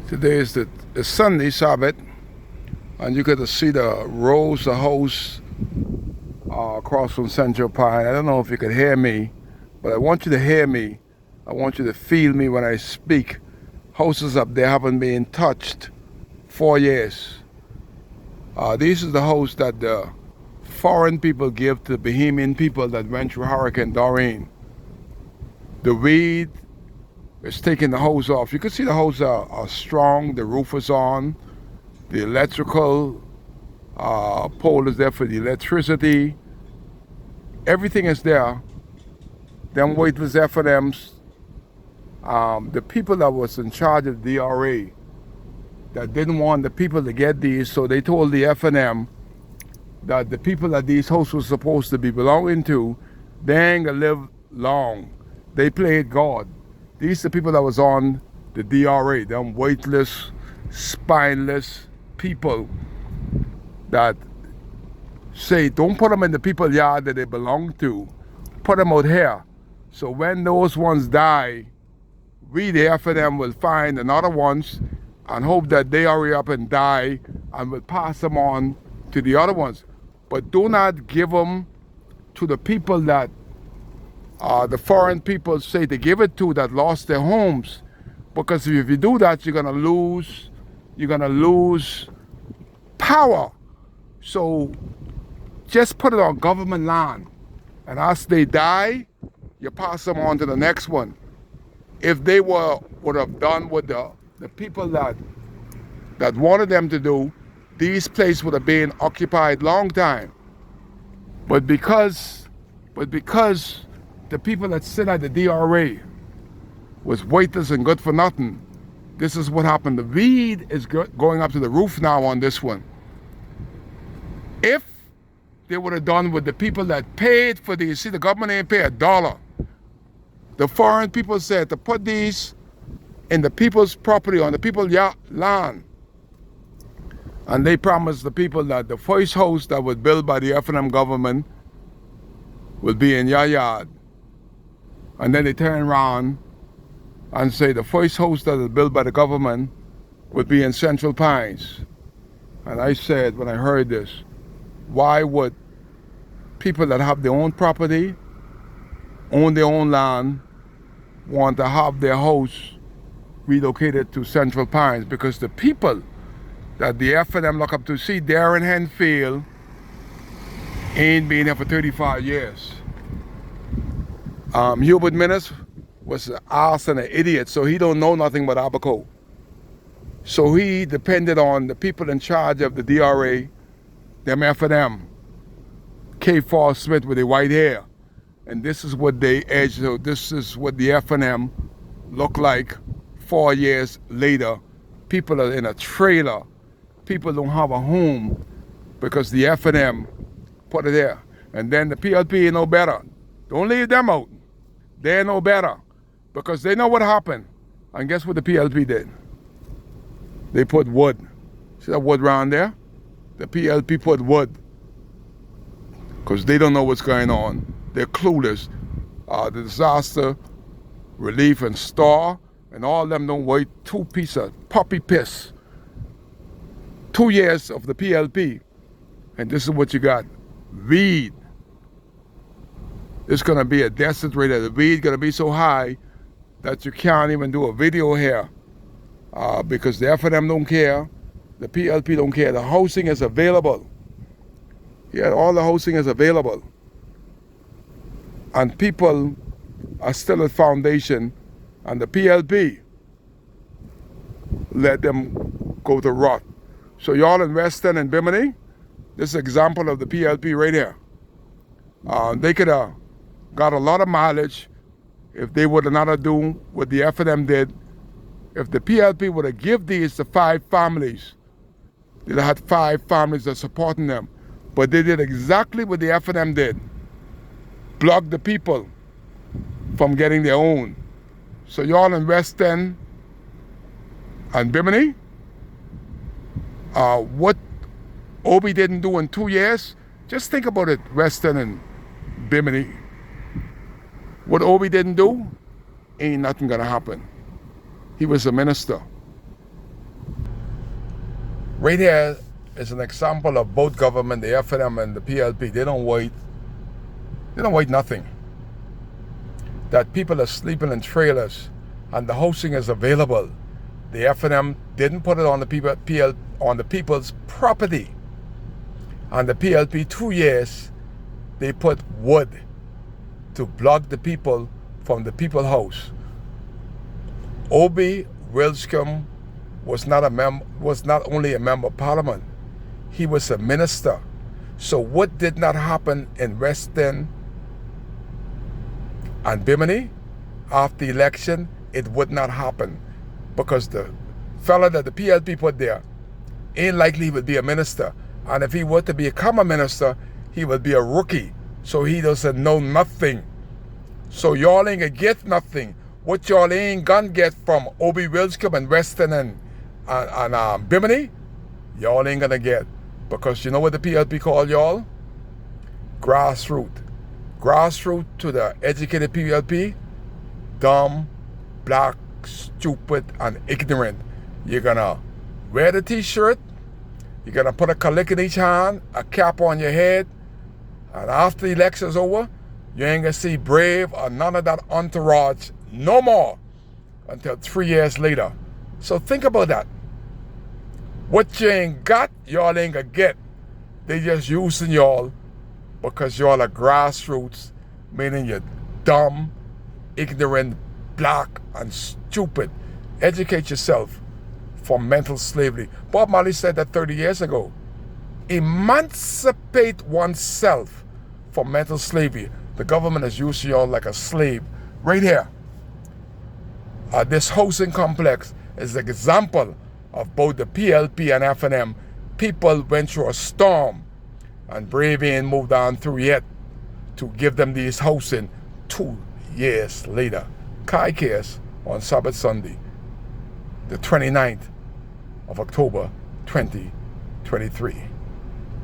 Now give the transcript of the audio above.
Today is the Sunday Sabbath, and you get to see the rows of hosts across from Central Pine. I don't know if you can hear me, but I want you to hear me. I want you to feel me when I speak. Houses up there haven't been touched 4 years. These are the hosts that the foreign people give to the Bahamian people that went through Hurricane Doreen. The weed is taking the hose off. You can see the hose are strong, the roof is on, the electrical pole is there for the electricity. Everything is there. Them weightless FNMs, the people that was in charge of the DRA that didn't want the people to get these, so they told the FNM that the people that these hosts were supposed to be belonging to, they ain't gonna live long. They played God. These are the people that was on the DRA, them weightless, spineless people that say, don't put them in the people's yard that they belong to. Put them out here. So when those ones die, we, the FNM, will find another ones and hope that they hurry up and die and will pass them on to the other ones. But do not give them to the people that the foreign people say to give it to that lost their homes, because if you do that, you're gonna lose power. So just put it on government land, and as they die, you pass them on to the next one. If they would have done what the people that wanted them to do, these places would have been occupied long time. But because the people that sit at the DRA was weightless and good for nothing, this is what happened. The weed is going up to the roof now on this one. If they would have done with the people that paid for these, see, the government ain't pay $1. The foreign people said to put these in the people's property, on the people's land. And they promised the people that the first house that was built by the FNM government would be in your yard. And then they turn around and say the first house that is built by the government would be in Central Pines. And I said, when I heard this, why would people that have their own property, own their own land, want to have their house relocated to Central Pines? Because the people that the FNM look up to, see, Darren Henfield ain't been here for 35 years. Hubert Minnis was an ass and an idiot, so he don't know nothing about Abaco. So he depended on the people in charge of the DRA, them FNM, K. Fall Smith with the white hair. And this is what they edged. So this is what the FNM look like 4 years later. People are in a trailer. People don't have a home because the FNM put it there. And then the PLP ain't no better. Don't leave them out. They know better because they know what happened. And guess what the PLP did? They put wood. See that wood around there? The PLP put wood because they don't know what's going on. They're clueless. The disaster relief and STAR and all of them don't wait 2 pieces of puppy piss. 2 years of the PLP, and this is what you got. Weed. It's gonna be a desert rate. The weed gonna be so high that you can't even do a video here because the FNM don't care, the PLP don't care. The housing is available. Yeah, all the housing is available. And people are still at foundation, and the PLP let them go to rot. So y'all in West End and Bimini, this is an example of the PLP right here. They could have got a lot of mileage if they would have not do what the FNM did. If the PLP would have give these to 5 families, they'd have had 5 families that supporting them. But they did exactly what the FNM did. Block the people from getting their own. So y'all in West End and Bimini, what Obi didn't do in 2 years, just think about it, West End and Bimini. What Obi didn't do, ain't nothing gonna happen. He was a minister. Right here is an example of both government, the FNM and the PLP. They don't wait nothing. That people are sleeping in trailers and the housing is available. The FNM didn't put it on the on the people's property. And the PLP, 2 years, they put wood to block the people from the people's house. Obie Wilscombe was not only a member of parliament, he was a minister. So what did not happen in West End and Bimini after the election, it would not happen, because the fella that the PLP put there ain't likely he would be a minister. And if he were to become a minister, he would be a rookie. So he doesn't know nothing. So y'all ain't gonna get nothing. What y'all ain't gonna get from Obie Wilscombe and Weston and Bimini, y'all ain't gonna get. Because you know what the PLP call y'all? Grassroots. Grassroots to the educated PLP, dumb, black, stupid, and ignorant. You're gonna wear the t-shirt, you're gonna put a calick in each hand, a cap on your head, and after the election's over, you ain't gonna see Brave or none of that entourage no more until 3 years later. So think about that. What you ain't got, y'all ain't gonna get. They just using y'all because y'all are grassroots, meaning you're dumb, ignorant, black, and stupid. Educate yourself from mental slavery. Bob Marley said that 30 years ago. Emancipate oneself from mental slavery. The government is using y'all like a slave. Right here, this housing complex is an example of both the PLP and FNM. People went through a storm, and Brave ain't moved on through yet to give them these housing 2 years later. Kai Case on Sabbath Sunday, the 29th of October, 2023.